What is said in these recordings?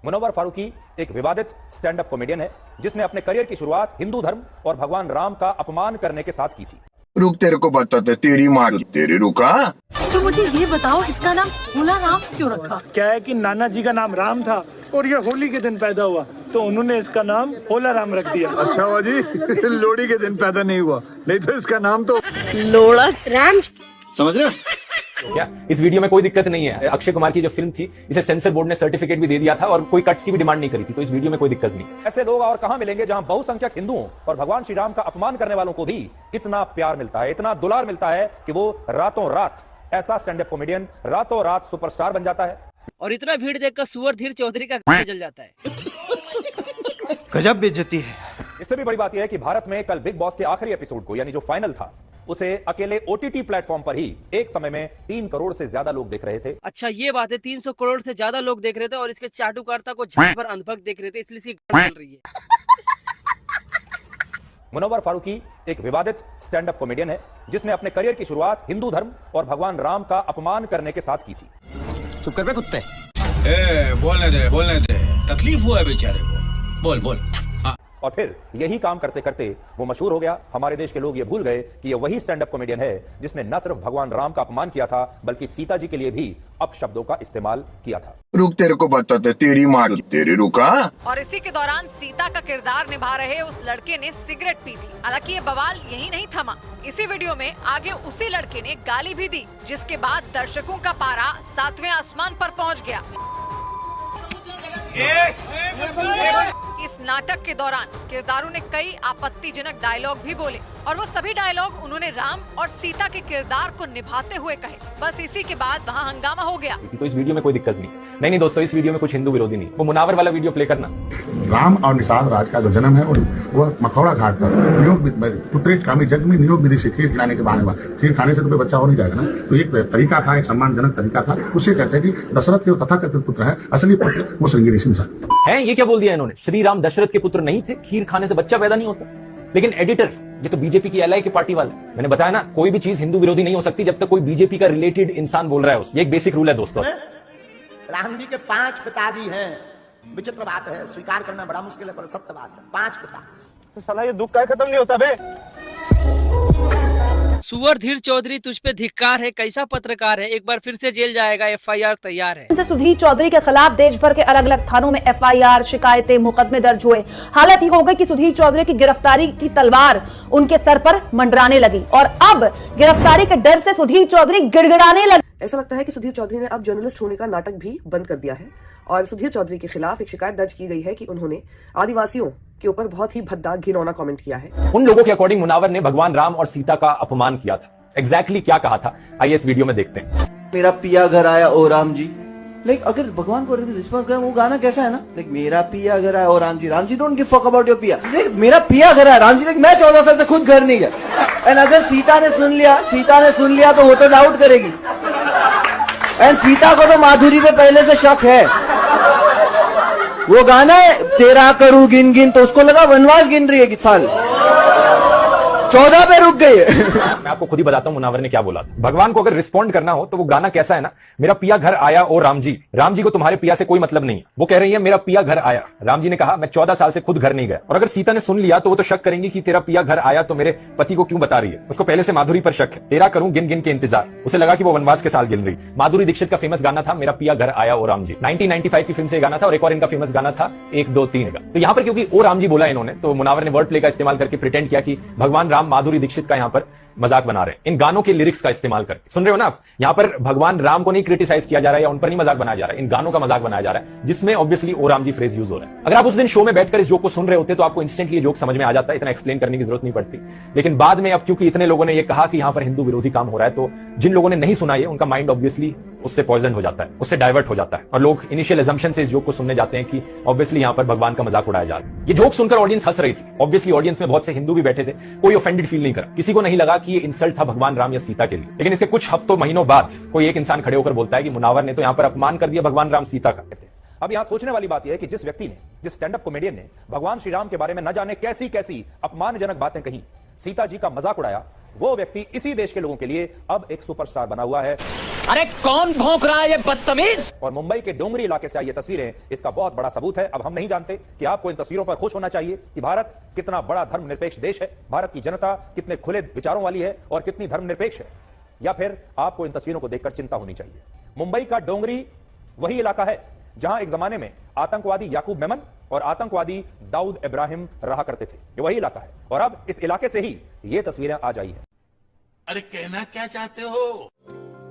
मुनव्वर फारूकी एक विवादित stand up comedian है जिसने अपने करियर की शुरुआत हिंदू धर्म और भगवान राम का अपमान करने के साथ की थी। रुक, तेरे को बताते, तेरी माँ तेरे रुका। तो मुझे ये बताओ, इसका नाम भोला राम क्यों रखा? क्या है कि नाना जी का नाम राम था और ये होली के दिन पैदा हुआ तो उन्होंने इसका नाम भोला राम रख दिया। अच्छा हुआ जी लोहड़ी के दिन पैदा नहीं हुआ, नहीं तो इसका नाम तो लोड़ा राम। समझ रहे हो? क्या इस वीडियो में कोई दिक्कत नहीं है। अक्षय कुमार की जो फिल्म थी इसे सेंसर बोर्ड ने सर्टिफिकेट भी दे दिया था और कोई कट्स की भी डिमांड नहीं करी थी, तो इस वीडियो में कोई दिक्कत नहीं। ऐसे लोग और कहां मिलेंगे जहां बहुसंख्यक हिंदुओं और भगवान श्री राम का अपमान करने वालों को भी इतना प्यार मिलता है, इतना दुलार मिलता है कि वो रातों रात ऐसा स्टैंड अप कॉमेडियन रातों रात सुपरस्टार बन जाता है। और इतना भीड़ देखकर सुअर धीर चौधरी का जल जाता है। गजब बेइज्जती है। इससे भी बड़ी बात यह है कि भारत में कल बिग बॉस के आखिरी एपिसोड को, यानी जो फाइनल था, उसे अकेले ओटीटी प्लेटफॉर्म पर ही एक समय में 3 करोड़ से ज्यादा लोग देख रहे थे। अच्छा ये बात है, 300 करोड़ से ज्यादा लोग देख रहे थे और इसके चाटुकारिता को झांक पर अंधभक्त देख रहे थे, इसलिए इसकी चल रही है। मुनव्वर फारूकी एक विवादित स्टैंड अप कॉमेडियन है जिसने अपने करियर की शुरुआत हिंदू धर्म और भगवान राम का अपमान करने के साथ की थी। चुप कर बे कुत्ते। बोलने दे, तकलीफ हुआ है बेचारे को, बोल। और फिर यही काम करते करते वो मशहूर हो गया। हमारे देश के लोग ये भूल गए कि ये वही स्टैंड अप कॉमेडियन है जिसने न सिर्फ भगवान राम का अपमान किया था बल्कि सीता जी के लिए भी अपशब्दों का इस्तेमाल किया था। रुक, तेरे को बताते, तेरी माँ तेरे रुका। और इसी के दौरान सीता का किरदार निभा रहे उस लड़के ने सिगरेट पी थी। हालांकि ये बवाल यही नहीं थमा, इसी वीडियो में आगे उसी लड़के ने गाली भी दी, जिसके बाद दर्शकों का पारा 7वें आसमान पर पहुंच गया। इस नाटक के दौरान किरदारों ने कई आपत्तिजनक डायलॉग भी बोले और वो सभी डायलॉग उन्होंने राम और सीता के किरदार को निभाते हुए कहे। बस इसी के बाद वहाँ हंगामा हो गया। तो इस वीडियो में कोई दिक्कत नहीं दोस्तों, इस वीडियो में कुछ हिंदू विरोधी नहीं। वो मुनावर वाला वीडियो प्ले करना। राम और निषाद राज का जो जन्म है वह मखौड़ा घाट पर नियोग पुत्रेश कामी जग में नियोग विधि से खीर खिलाने के बहाने खीर खाने से तो बच्चा हो नहीं जाएगा ना, तो एक तरीका था, एक सम्मानजनक तरीका था। उसे कहते हैं कि दशरथ के तथाकथित पुत्र है, असली पुत्र वो श्रृंगी ऋषि है। ये क्या बोल दिया इन्होंने? श्री राम दशरथ के पुत्र नहीं थे, खीर खाने से बच्चा पैदा नहीं होता। लेकिन एडिटर, ये तो बीजेपी की एलआई की पार्टी वाला, मैंने बताया ना, कोई भी चीज हिंदू विरोधी नहीं हो सकती जब तक कोई बीजेपी का रिलेटेड इंसान बोल रहा है। ये एक बेसिक रूल है दोस्तों। राम जी के 5 पिताजी हैं। विचित्र बात है, स्वीकार करना बड़ा मुश्किल है, पर सत्य बात है, 5 पिता। तो साला ये दुख का खत्म नहीं होता बे। सुअर धीर चौधरी, तुझ पे धिक्कार है, कैसा पत्रकार है, एक बार फिर से जेल जाएगा, एफआईआर तैयार है। सुधीर चौधरी के खिलाफ देश भर के अलग अलग थानों में एफआईआर, शिकायतें, मुकदमे दर्ज हुए। हालत ही हो गई कि सुधीर चौधरी की गिरफ्तारी की तलवार उनके सर पर मंडराने लगी और अब गिरफ्तारी के डर से सुधीर चौधरी गिड़गिड़ाने लगे। ऐसा लगता है कि सुधीर चौधरी ने अब जर्नलिस्ट होने का नाटक भी बंद कर दिया है और सुधीर चौधरी के खिलाफ एक शिकायत दर्ज की गई है कि उन्होंने आदिवासियों के ऊपर बहुत ही भद्दा घिनौना कमेंट किया है। उन लोगों के अकॉर्डिंग मुनावर ने भगवान राम और सीता का अपमान किया था। एग्जैक्टली क्या कहा था, आइए इस वीडियो में देखते हैं। मेरा पिया घर आया ओ राम जी, लाइक अगर भगवान को रिस्पॉन्स करें, वो गाना कैसा है ना, लाइक मेरा पिया घर आया ओ Ram ji don't give fuck about your पिया, मेरा पिया घर आया राम जी, मैं 14 साल से खुद घर नहीं गया। एंड अगर सीता ने सुन लिया तो वो तो डाउट करेगी। एंड सीता को तो माधुरी पे पहले से शक है। वो गाना है तेरा करूं गिन गिन, तो उसको लगा वनवास गिन रही है कि साल 14 पे रुक गई है। मैं आपको खुद ही बताता हूं मुनावर ने क्या बोला था। भगवान को अगर रिस्पॉन्ड करना हो तो वो गाना कैसा है ना, मेरा पिया घर आया ओ राम जी को तुम्हारे पिया से कोई मतलब नहीं है। वो कह रही है मेरा पिया घर आया, राम जी ने कहा मैं 14 साल से खुद घर नहीं गया। और अगर सीता ने सुन लिया तो वो तो शक करेंगी कि तेरा पिया घर आया तो मेरे पति को क्यों बता रही है। उसको पहले से माधुरी पर शक है। तेरा करूं गिन गिन के इंतजार, उसे लगा कि वो वनवास के साल गिन रही। माधुरी दीक्षित का फेमस गाना था मेरा पिया घर आया ओ राम जी, 1995 की फिल्म से गाना था। और एक और इनका फेमस गाना था 1 2 3 का। तो यहाँ पर क्योंकि ओ राम जी बोला इन्होंने, तो मुनावर ने वर्ड प्ले का इस्तेमाल करके प्रिटेंड किया कि भगवान राम माधुरी दीक्षित का यहाँ पर मजाक बना रहे हैं। इन गानों के लिरिक्स का इस्तेमाल करके, सुन रहे हो ना आप, यहाँ पर भगवान राम को नहीं क्रिटिसाइज किया जा रहा है या उन पर नहीं मजाक बनाया जा रहा है, इन गानों का मजाक बनाया जा रहा है जिसमें ऑब्वियसली ओ राम जी फ्रेज यूज हो रहा है। अगर आप उस दिन शो में बैठकर इस जोक को सुन रहे होते तो आपको इंस्टेंटली ये जोक समझ में आ जाता है, इतना एक्सप्लेन करने की जरूरत नहीं पड़ती। लेकिन बाद में अब क्योंकि इतने लोगों ने ये कहा कि यहाँ पर हिंदू विरोधी काम हो रहा है, तो जिन लोगों ने नहीं सुना ये, उनका माइंड ऑब्वियसली उससे पॉइजन हो जाता है, उससे डाइवर्ट हो जाता है और लोग इनिशियल अजम्पशन से इस जोक को सुनने जाते हैं कि ऑब्वियसली यहाँ पर भगवान का मजाक उड़ाया जा रहा है। ये जोक सुनकर ऑडियंस हंस रही थी। ऑब्वियसली ऑडियंस में बहुत से हिंदू भी बैठे थे, कोई ऑफेंडेड फील नहीं करा, किसी को नहीं लगा कि ये इंसल्ट था भगवान राम या सीता के लिए। लेकिन इसके कुछ हफ्तों महीनों बाद कोई एक इंसान खड़े होकर बोलता है कि मुनावर ने तो यहाँ पर अपमान कर दिया भगवान राम सीता का। अब यहां सोचने वाली बात यह है कि जिस व्यक्ति ने, जिस स्टैंड अप कॉमेडियन ने भगवान श्री राम के बारे में न जाने कैसी कैसी अपमानजनक बातें कही, सीता जी का मजाक उड़ाया, वो व्यक्ति इसी देश के लोगों के लिए अब एक सुपरस्टार बना हुआ है। अरे कौन भौंक रहा है ये बदतमीज? और मुंबई के डोंगरी इलाके से आई ये तस्वीरें इसका बहुत बड़ा सबूत है। अब हम नहीं जानते कि आपको इन तस्वीरों पर खुश होना चाहिए कि भारत कितना बड़ा धर्मनिरपेक्ष देश है, भारत की जनता कितने खुले विचारों वाली है और कितनी धर्मनिरपेक्ष है, या फिर आपको इन तस्वीरों को देखकर चिंता होनी चाहिए। मुंबई का डोंगरी वही इलाका है जहां एक जमाने में आतंकवादी याकूब मेमन और आतंकवादी दाऊद इब्राहिम रहा करते थे। ये वही इलाका है और अब इस इलाके से ही ये तस्वीरें आज आई हैं। अरे कहना क्या चाहते हो?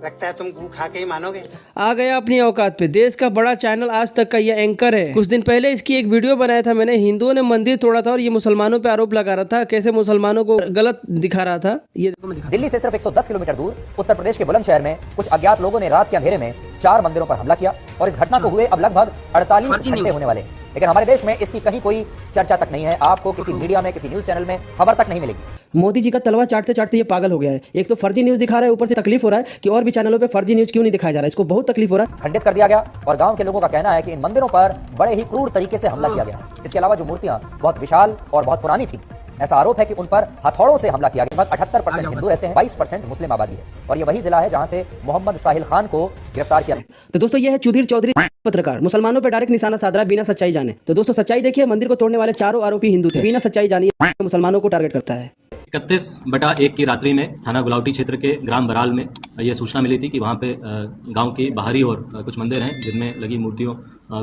लगता है तुम गू खा के ही मानोगे। आ गया अपनी औकात पे। देश का बड़ा चैनल आज तक का ये एंकर है। कुछ दिन पहले इसकी एक वीडियो बनाया था मैंने। हिंदुओं ने मंदिर तोड़ा था और ये मुसलमानों पे आरोप लगा रहा था, कैसे मुसलमानों को गलत दिखा रहा था। ये दिल्ली से सिर्फ 110 किलोमीटर दूर उत्तर प्रदेश के बुलंदशहर में कुछ अज्ञात लोगों ने रात के अंधेरे में 4 मंदिरों पर हमला किया और इस घटना को हुए अब लगभग 48 घंटे होने वाले, लेकिन हमारे देश में इसकी कहीं कोई चर्चा तक नहीं है। आपको किसी मीडिया में, किसी न्यूज चैनल में खबर तक नहीं मिलेगी। मोदी जी का तलवा चाटते चाटते ये पागल हो गया है। एक तो फर्जी न्यूज दिखा रहा है, ऊपर से तकलीफ हो रहा है कि और भी चैनलों पे फर्जी न्यूज क्यों नहीं दिखाया जा रहा है। इसको बहुत तकलीफ हो रहा है। खंडित कर दिया गया और गांव के लोगों का कहना है कि इन मंदिरों पर बड़े ही क्रूर तरीके से हमला किया गया। इसके अलावा जो मूर्तियां बहुत विशाल और बहुत पुरानी थी, ऐसा आरोप है कि उन पर हथौड़ों से हमला किया गया। 78% हिंदू रहते हैं, 22% मुस्लिम आबादी है और ये वही जिला है जहां से मोहम्मद साहिल खान को गिरफ्तार किया। तो दोस्तों ये है सुधीर चौधरी, पत्रकार, मुसलमानों पे डायरेक्ट निशाना साध रहा है बिना सच्चाई जाने। तो दोस्तों सच्चाई देखिए, मंदिर को तोड़ने वाले 4 आरोपी हिंदू थे। बिना सच्चाई जानिए मुसलमानों को टारगेट करता है। 31/1 की रात्रि में थाना गुलावटी क्षेत्र के ग्राम बराल में यह सूचना मिली थी कि वहां पे गांव की बाहरी और कुछ मंदिर हैं जिनमें लगी मूर्तियों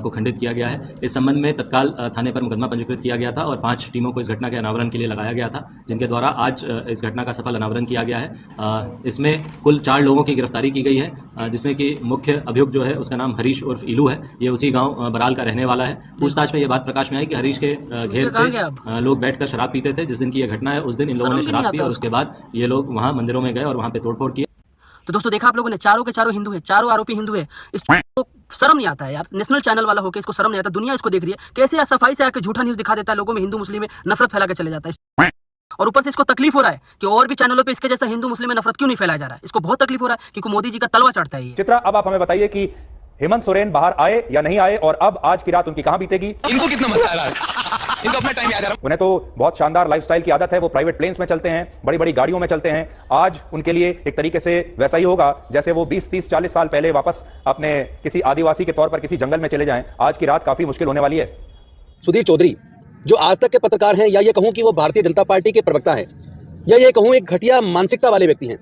को खंडित किया गया है। इस संबंध में तत्काल थाने पर मुकदमा पंजीकृत किया गया था और 5 टीमों को इस घटना के अनावरण के लिए लगाया गया था, जिनके द्वारा आज इस घटना का सफल अनावरण किया गया है। इसमें कुल 4 लोगों की गिरफ्तारी की गई है, जिसमें कि मुख्य अभियुक्त जो है उसका नाम हरीश उर्फ इलू है। ये उसी गाँव बराल का रहने वाला है। पूछताछ में ये बात प्रकाश में आई कि हरीश के घेर पे लोग बैठकर शराब पीते थे। जिस दिन की यह घटना है उस दिन इन लोगों ने शराब पी और उसके बाद ये लोग वहाँ मंदिरों में गए और वहाँ पे तोड़फोड़ किए। तो दोस्तों देखा आप लोगों ने, चारों के चारों हिंदू है, 4 आरोपी हिंदू है। इसको शर्म नहीं आता है यार, नेशनल चैनल वाला होकर इसको शर्म नहीं आता। दुनिया इसको देख रही है, कैसे सफाई से आके झूठा न्यूज दिखा देता है, लोगों में हिंदू मुस्लिम में नफरत फैला के चले जाता है। और ऊपर से इसको तकलीफ हो रहा है कि और भी चैनलों पे इसके जैसा हिंदू मुस्लिम में नफरत क्यों नहीं फैलाया जा रहा है। इसको बहुत तकलीफ हो रहा है क्योंकि मोदी जी का तलवा चढ़ता है। चित्रा, अब आप हमें बताइए कि हेमंत सोरेन बाहर आए या नहीं आए और अब आज की रात उनकी कहां बीतेगी? इनको कितना मजा आ रहा है? इनको अपना टाइम याद आ रहा है। उन्हें तो बहुत शानदार लाइफस्टाइल की आदत है, वो प्राइवेट प्लेन्स में चलते हैं, बड़ी बड़ी गाड़ियों में चलते हैं। आज उनके लिए एक तरीके से वैसा ही होगा जैसे वो 20, 30, 40 साल पहले वापस अपने किसी आदिवासी के तौर पर किसी जंगल में चले जाएं। आज की रात काफी मुश्किल होने वाली है। सुधीर चौधरी जो आज तक के पत्रकार हैं, या ये कहूं कि वो भारतीय जनता पार्टी के प्रवक्ता हैं, या ये कहूं एक घटिया मानसिकता वाले व्यक्ति हैं।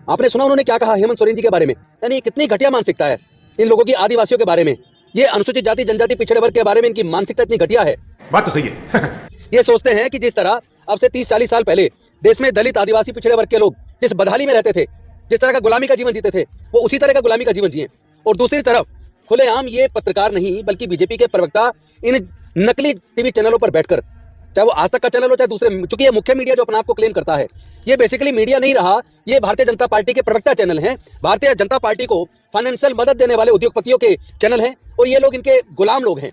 आपने सुना उन्होंने क्या कहा हेमंत सोरेन जी के बारे में? यानी कितनी घटिया मानसिकता है इन लोगों की, आदिवासियों के बारे में, ये अनुसूचित जाति जनजाति पिछड़े वर्ग के बारे में इनकी मानसिकता इतनी घटिया है। बात तो सही है। ये सोचते हैं कि जिस तरह अब से 30-40 साल पहले देश में दलित आदिवासी पिछड़े वर्ग के लोग जिस बदहाली में रहते थे, जिस तरह का गुलामी का जीवन जीते थे, वो उसी तरह का गुलामी का जीवन जिए। और दूसरी तरफ खुलेआम ये पत्रकार नहीं बल्कि बीजेपी के प्रवक्ता इन नकली टीवी चैनलों पर बैठकर, चाहे वो आज तक का चैनल हो चाहे दूसरे, चूंकि ये मुख्य मीडिया जो अपने आप को क्लेम करता है, ये बेसिकली मीडिया नहीं रहा, ये भारतीय जनता पार्टी के प्रवक्ता चैनल हैं। भारतीय जनता पार्टी को फाइनेंशियल मदद देने वाले उद्योगपतियों के चैनल हैं और ये लोग इनके गुलाम लोग हैं।